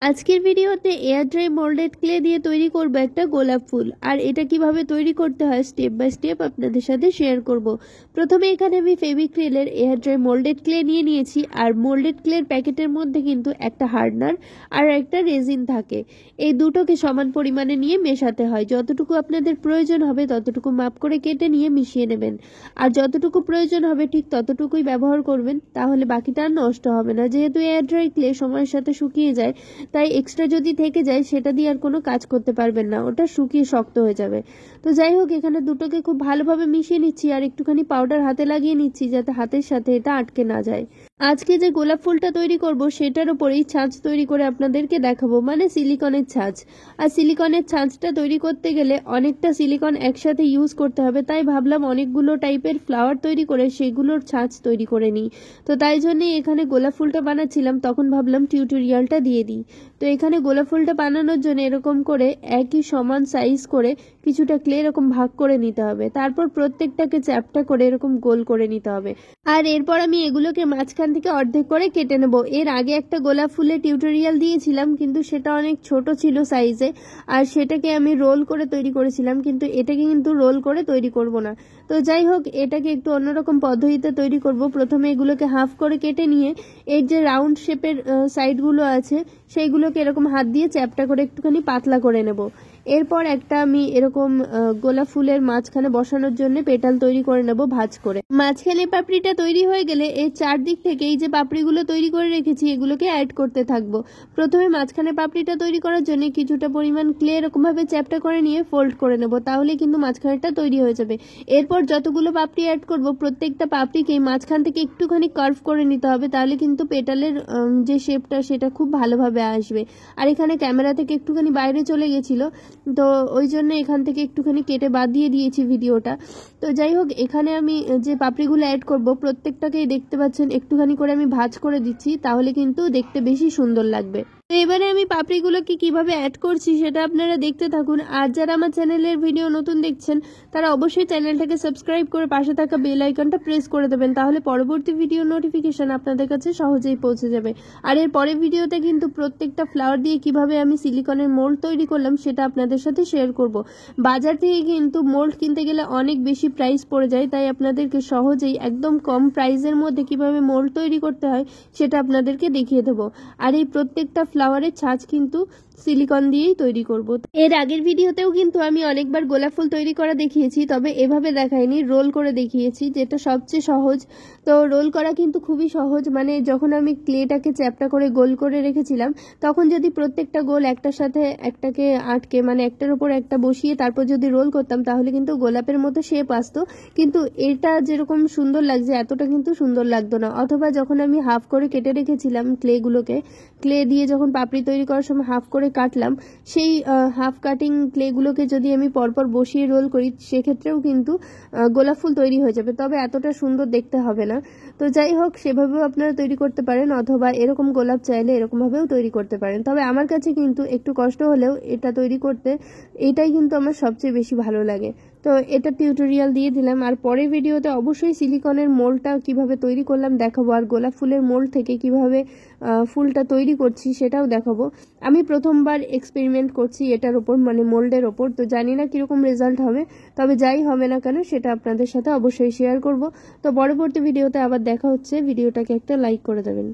আজকের ভিডিওতে air dry moulded clay দিয়ে তৈরি করব একটা গোলাপ ফুল। আর এটা কিভাবে তৈরি করতে হয় স্টেপ বাই স্টেপ আপনাদের সাথে শেয়ার করব। প্রথমে এখানে আমি ফেভিক্রিলের এয়ার ড্রাই মোল্ডেড ক্লে নিয়ে নিয়েছি। আর মোল্ডেড ক্লের প্যাকেটের মধ্যে কিন্তু একটা হার্ডনার আর একটা রেজিন থাকে। এই দুটোকে সমান পরিমাণে নিয়ে মেশাতে হয়। যতটুকু আপনাদের প্রয়োজন হবে ততটুকু মাপ করে কেটে নিয়ে মিশিয়ে নেবেন। আর যতটুকু প্রয়োজন হবে ঠিক ততটুকুই ব্যবহার করবেন, তাহলে বাকিটা আর নষ্ট হবে না। যেহেতু এয়ার ড্রাই ক্লে সময়ের সাথে শুকিয়ে যায়, তাই এক্সট্রা যদি থেকে যায় সেটা দিয়ে আর কোনো কাজ করতে পারবেন না, ওটা শুকিয়ে শক্ত হয়ে যাবে। তো যাই হোক, এখানে দুটোকে খুব ভালোভাবে মিশিয়ে নিচ্ছি আর একটুখানি পাউডার হাতে লাগিয়ে নিচ্ছি যাতে হাতের সাথে এটা আটকে না যায়। আজকে যে গোলাপ ফুলটা তৈরি করব সেটার উপরেই ছাঁচ তৈরি করে আপনাদেরকে দেখাবো, মানে সিলিকনের ছাঁচ। আর সিলিকনের ছাঁচটা তৈরি করতে গেলে অনেকটা সিলিকন একসাথে ইউজ করতে হবে, তাই ভাবলাম অনেকগুলো টাইপের ফ্লাওয়ার তৈরি করে সেগুলোর ছাঁচ তৈরি করে নিই। তো তাই জন্যই এখানে গোলাপ ফুলটা বানাচ্ছিলাম, তখন ভাবলাম টিউটোরিয়ালটা দিয়ে দিই। তো এখানে গোলাপ ফুলটা বানানোর জন্য এরকম করে একই সমান সাইজ করে কিছুটা ক্লে এরকম ভাগ করে নিতে হবে। তারপর প্রত্যেকটাকে চ্যাপটা করে এরকম গোল করে নিতে হবে। আর এরপর আমি এগুলোকে মাঝখান থেকে অর্ধেক করে কেটে নেব। এর আগে একটা গোলাপ ফুলের টিউটোরিয়াল দিয়েছিলাম, কিন্তু সেটা অনেক ছোট ছিল সাইজে, আর সেটাকে আমি রোল করে তৈরি করেছিলাম, কিন্তু এটাকে কিন্তু রোল করে তৈরি করব না। তো যাই হোক, এটাকে একটু অন্যরকম পদ্ধতিতে তৈরি করব। প্রথমে এগুলোকে হাফ করে কেটে নিয়ে এর যে রাউন্ড শেপের সাইডগুলো আছে সেইগুলোকে এরকম হাত দিয়ে চ্যাপটা করে একটুখানি পাতলা করে নেব। এরপর একটা আমি এরকম গোলাপ ফুলের মাঝখানে বসানোর জন্য পেটাল তৈরি করে নেব ভাঁজ করে। মাঝখানে পাপড়িটা তৈরি হয়ে গেলে এর চারদিক থেকে এই যে পাপড়িগুলো তৈরি করে রেখেছি এগুলোকে অ্যাড করতে থাকবো। প্রথমে মাঝখানে পাপড়িটা তৈরি করার জন্য কিছুটা পরিমাণ ক্লে এরকম ভাবে চ্যাপটা করে নিয়ে ফোল্ড করে নেব, তাহলে কিন্তু মাঝখানেটা তৈরি হয়ে যাবে। এরপর যতগুলো পাপড়ি অ্যাড করব প্রত্যেকটা পাপড়িকে মাঝখান থেকে একটুখানি কার্ভ করে নিতে হবে, তাহলে কিন্তু পেটালের যে শেপটা সেটা খুব ভালোভাবে আসবে। আর এখানে ক্যামেরা থেকে একটুখানি বাইরে চলে গেছিল, তো ওই জন্য এখান থেকে একটুখানি কেটে বাদ দিয়ে দিয়েছি ভিডিওটা। তো যাই হোক, এখানে আমি যে পাপড়িগুলো অ্যাড করব প্রত্যেকটাকেই দেখতে পাচ্ছেন একটুখানি করে আমি ভাঁজ করে দিচ্ছি, তাহলে কিন্তু দেখতে বেশি সুন্দর লাগবে। তো এবারে আমি পাপড়িগুলোকে কিভাবে অ্যাড করছি সেটা আপনারা দেখতে থাকুন। আর যারা আমার চ্যানেলের ভিডিও নতুন দেখছেন তারা অবশ্যই চ্যানেলটাকে সাবস্ক্রাইব করে পাশে থাকা বেল আইকনটা প্রেস করে দেবেন, তাহলে পরবর্তী ভিডিও নোটিফিকেশন আপনাদের কাছে সহজেই পৌঁছে যাবে। আর এর পরের ভিডিওতে কিন্তু প্রত্যেকটা ফ্লাওয়ার দিয়ে কিভাবে আমি সিলিকনের মোল্ড তৈরি করলাম সেটা আপনাদের সাথে শেয়ার করব। বাজার থেকে কিন্তু মোল্ড কিনতে গেলে অনেক বেশি প্রাইস পড়ে যায়, তাই আপনাদেরকে সহজেই একদম কম প্রাইসের মধ্যে কিভাবে মোল্ড তৈরি করতে হয় সেটা আপনাদেরকে দেখিয়ে দেবো। আর এই প্রত্যেকটা ফ্লাওয়ারের ছাঁচ কিন্তু সিলিকন দিয়েই তৈরি করব। এর আগের ভিডিওতেও কিন্তু আমি অনেকবার গোলাপ ফুল তৈরি করা দেখিয়েছি, তবে এভাবে দেখাইনি, রোল করে দেখিয়েছি, যেটা সবচেয়ে সহজ। তো রোল করা কিন্তু খুবই সহজ, মানে যখন আমি ক্লেটাকে চ্যাপটা করে গোল করে রেখেছিলাম তখন যদি প্রত্যেকটা গোল একটার সাথে একটাকে আটকে, মানে একটার উপর একটা বসিয়ে তারপর যদি রোল করতাম তাহলে কিন্তু গোলাপের মতো শেপ আসতো, কিন্তু এটা যেরকম সুন্দর লাগছে এতটা কিন্তু সুন্দর লাগতো না। অথবা যখন আমি হাফ করে কেটে রেখেছিলাম ক্লেগুলোকে, ক্লে দিয়ে যখন পাপড়ি তৈরি করার সময় হাফ করে কাটলাম, সেই হাফ কাটিং ক্লেগুলোকে যদি আমি পরপর বসিয়ে রোল করি সেক্ষেত্রেও কিন্তু গোলাপ ফুল তৈরি হয়ে যাবে, তবে এতটা সুন্দর দেখতে হবে না। তো যাই হোক, সেভাবেও আপনারা তৈরি করতে পারেন, অথবা এরকম গোলাপ চাইলে এরকমভাবেও তৈরি করতে পারেন। তবে আমার কাছে কিন্তু একটু কষ্ট হলেও এটা তৈরি করতে এটাই কিন্তু আমার সবচেয়ে বেশি ভালো লাগে। তো এটা টিউটোরিয়াল দিয়ে দিলাম, আর পরের ভিডিওতে অবশ্যই সিলিকনের মোল্ডটা কিভাবে তৈরি করলাম দেখাবো, আর গোলাপ ফুলের মোল্ড থেকে কিভাবে ফুলটা তৈরি করছি সেটাও দেখাবো। আমি প্রথমবার এক্সপেরিমেন্ট করছি এটার ওপর, মানে মোল্ডের ওপর, তো জানি না কিরকম রেজাল্ট হবে, তবে যাই হবে না কেন সেটা আপনাদের সাথে অবশ্যই শেয়ার করব। তো পরবর্তী ভিডিওতে আবার দেখা হচ্ছে, ভিডিওটাকে একটা লাইক করে দেবেন।